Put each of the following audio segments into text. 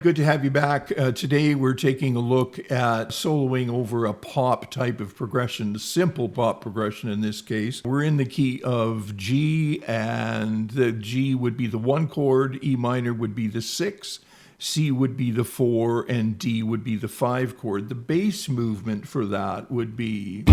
Good to have you back. Today we're taking a look at soloing over a pop type of progression, the simple pop progression in this case. We're in the key of G, and the G would be the 1 chord, E minor would be the 6, C would be the 4, and D would be the 5 chord. The bass movement for that would be...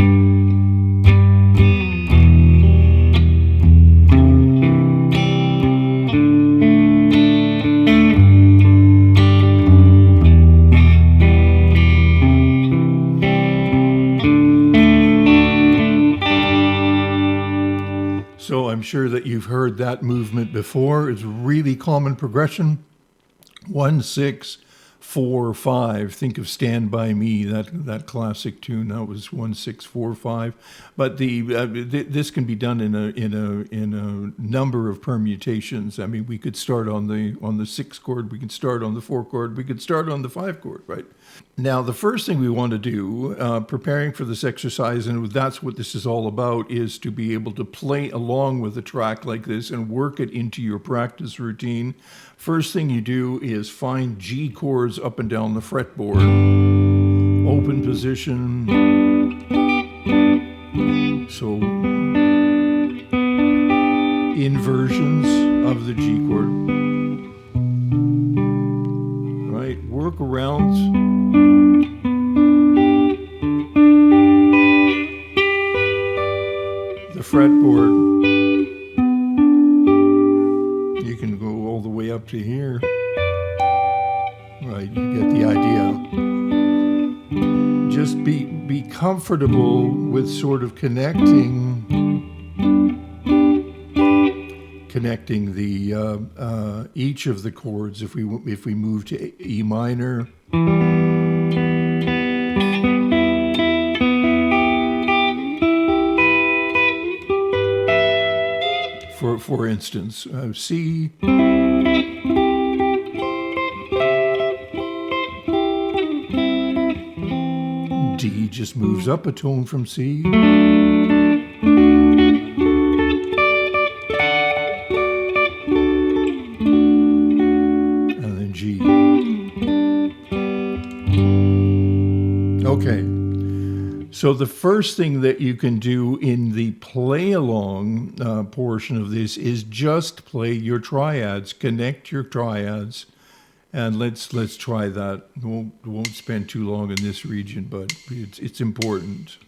So I'm sure that you've heard that movement before. It's a really common progression. 1, 6, 4, 5. Think of Stand By Me, that classic tune. That was 1, 6, 4, 5. But this can be done in a number of permutations. I mean, we could start on the 6 chord. We could start on the 4 chord. We could start on the 5 chord, right? Now, the first thing we want to do, preparing for this exercise, and that's what this is all about, is to be able to play along with a track like this and work it into your practice routine. First thing you do is find G chords up and down the fretboard. Open position. So, inversions of the G chord. Right, work around. The fretboard, you can go all the way up to here. Right, you get the idea. Just be comfortable with sort of connecting the each of the chords. If we move to E minor. For instance, C, D just moves up a tone from C, and then G. Okay. So the first thing that you can do in the play-along portion of this is just play your triads, connect your triads, and let's try that. Won't spend too long in this region, but it's important.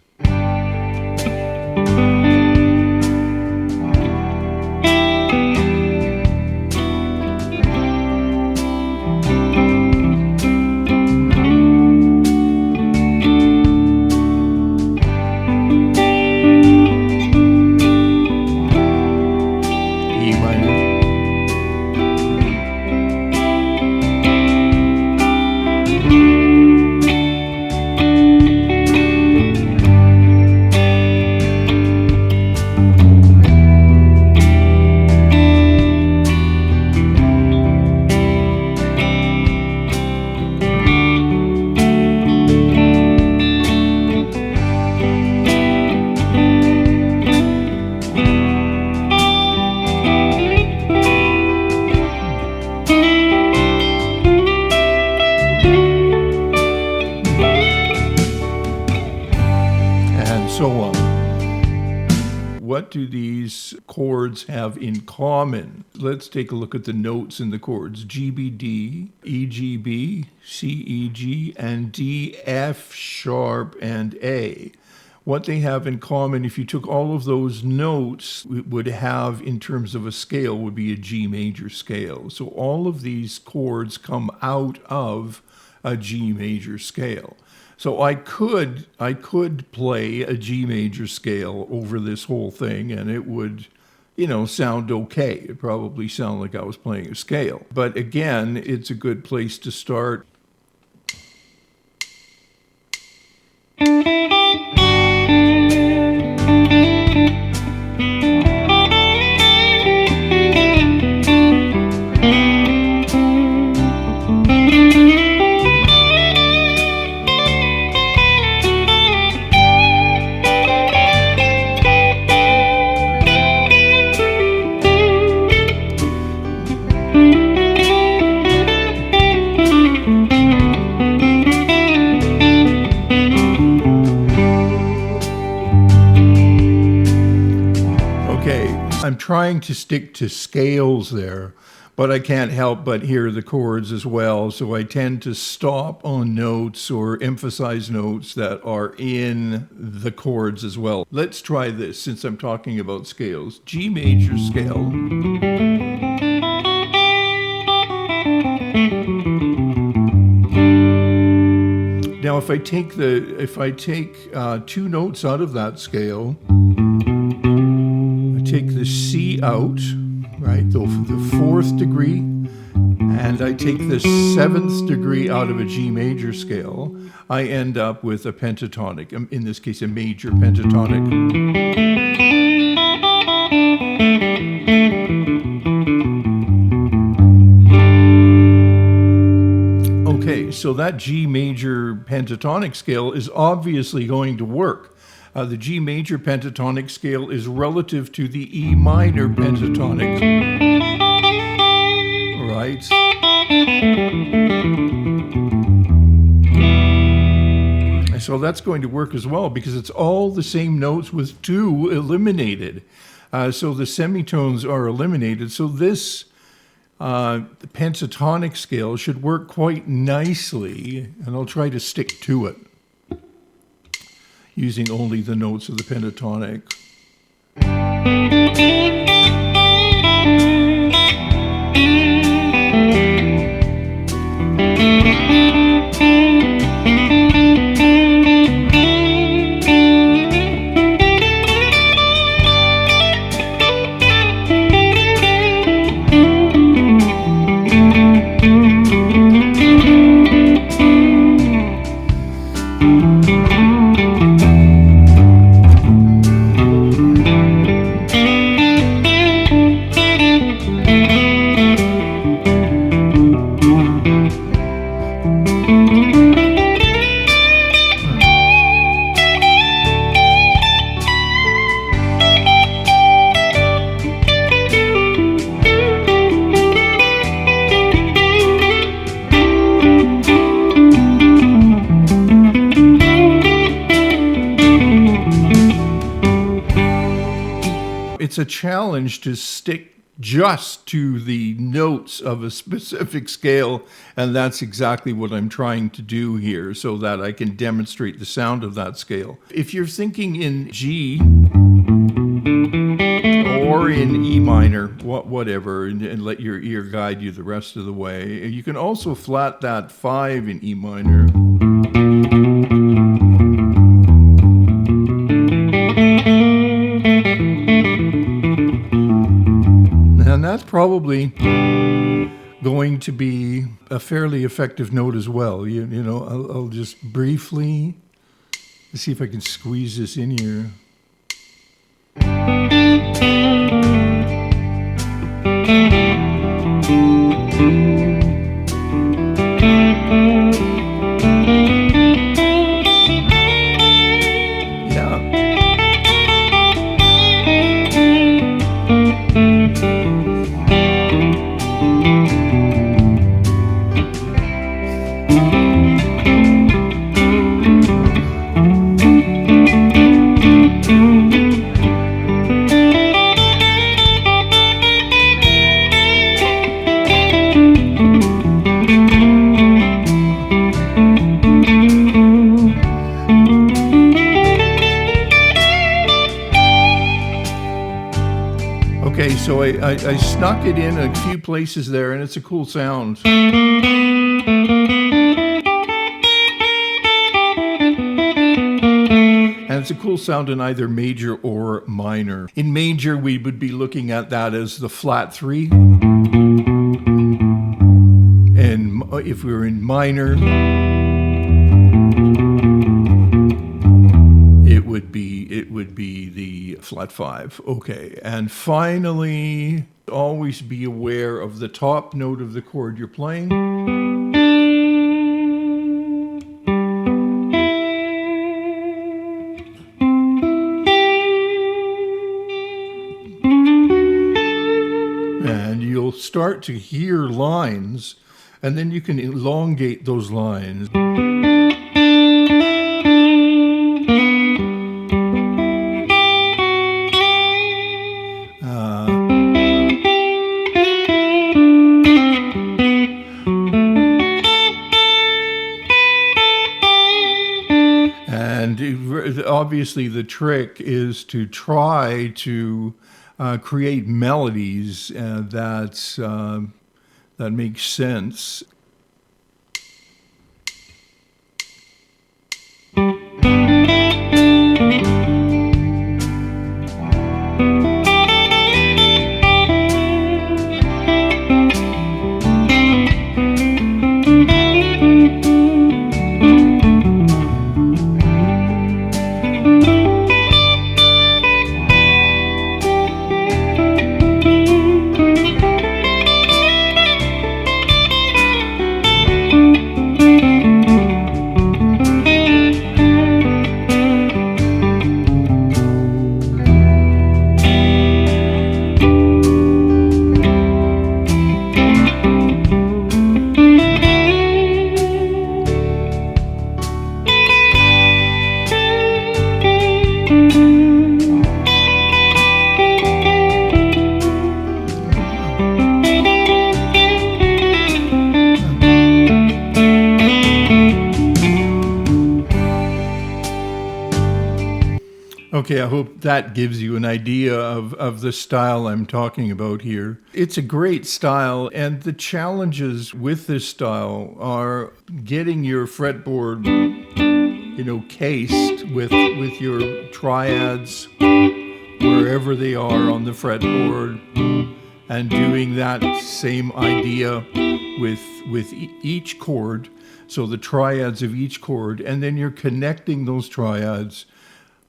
So on. What do these chords have in common? Let's take a look at the notes in the chords. G, B, D, E, G, B, C, E, G, and D, F sharp, and A. What they have in common, if you took all of those notes, it would have, in terms of a scale, would be a G major scale. So all of these chords come out of a G major scale. So I could play a G major scale over this whole thing, and it would, sound okay. It'd probably sound like I was playing a scale. But again, it's a good place to start. trying to stick to scales there, but I can't help but hear the chords as well. So I tend to stop on notes or emphasize notes that are in the chords as well. Let's try this since I'm talking about scales. G major scale. Now, if I take two notes out of that scale, I take the C out, right, the fourth degree, and I take the seventh degree out of a G major scale, I end up with a pentatonic, in this case, a major pentatonic. Okay, so that G major pentatonic scale is obviously going to work. The G major pentatonic scale is relative to the E minor pentatonic, right? So that's going to work as well because it's all the same notes with two eliminated. So the semitones are eliminated. So this the pentatonic scale should work quite nicely, and I'll try to stick to it using only the notes of the pentatonic. It's a challenge to stick just to the notes of a specific scale, and that's exactly what I'm trying to do here so that I can demonstrate the sound of that scale. If you're thinking in G or in E minor, whatever, and let your ear guide you the rest of the way, you can also flat that 5 in E minor. And that's probably going to be a fairly effective note as well. You know, I'll just briefly see if I can squeeze this in here. Okay, so I snuck it in a few places there, and it's a cool sound. And it's a cool sound in either major or minor. In major, we would be looking at that as the flat 3. And if we were in minor, it would be the flat 5. Okay, and finally, always be aware of the top note of the chord you're playing. And you'll start to hear lines, and then you can elongate those lines. obviously the trick is to try to create melodies that make sense. Okay, I hope that gives you an idea of the style I'm talking about here. It's a great style, and the challenges with this style are getting your fretboard, cased with your triads wherever they are on the fretboard, and doing that same idea with each chord, so the triads of each chord, and then you're connecting those triads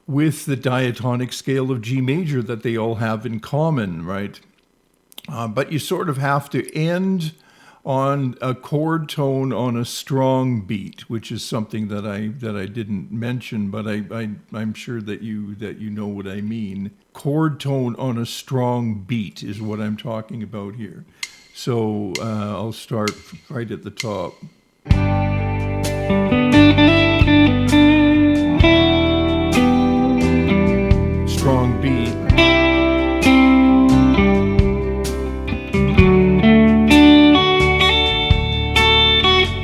with the diatonic scale of G major that they all have in common, right? But you sort of have to end on a chord tone on a strong beat, which is something that I didn't mention, but I'm sure that you know what I mean. Chord tone on a strong beat is what I'm talking about here. So I'll start right at the top. Strong beat.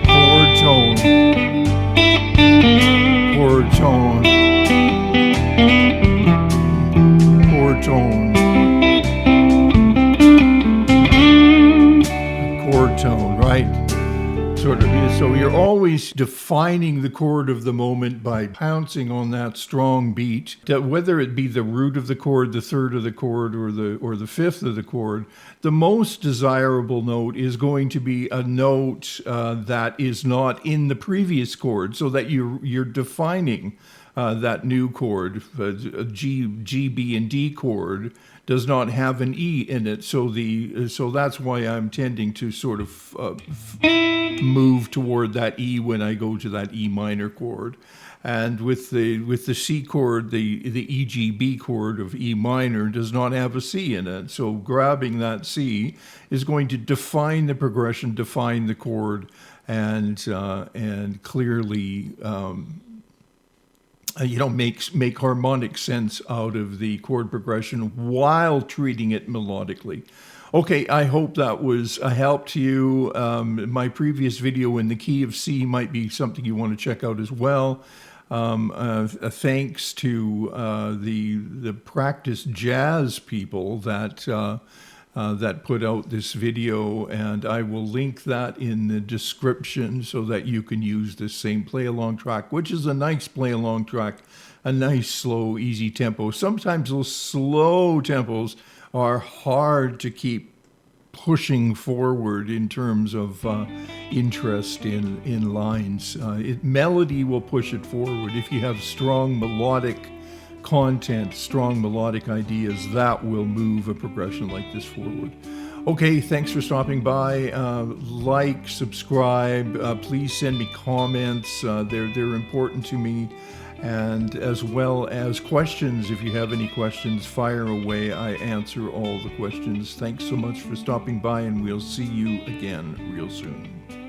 Chord tone. Chord tone. Chord tone. Chord tone, right? Sort of. So you're always defining the chord of the moment by pouncing on that strong beat, whether it be the root of the chord, the third of the chord, or the fifth of the chord. The most desirable note is going to be a note that is not in the previous chord, so that you're defining that new chord. G, B, and D chord does not have an E in it, so that's why I'm tending to sort of move toward that E when I go to that E minor chord. And with the C chord, the EGB chord of E minor does not have a C in it. So grabbing that C is going to define the progression, define the chord, and clearly make harmonic sense out of the chord progression while treating it melodically. Okay, I hope that was a help to you. My previous video in the key of C might be something you want to check out as well. Thanks to the Practice Jazz people that put out this video, and I will link that in the description so that you can use this same play-along track, which is a nice play-along track, a nice, slow, easy tempo. Sometimes those slow tempos are hard to keep pushing forward in terms of interest in lines. Melody will push it forward. If you have strong melodic content, strong melodic ideas, that will move a progression like this forward. Okay, thanks for stopping by. Like, subscribe, please send me comments. They're important to me. And as well as questions, if you have any questions, fire away. I answer all the questions. Thanks so much for stopping by, and we'll see you again real soon.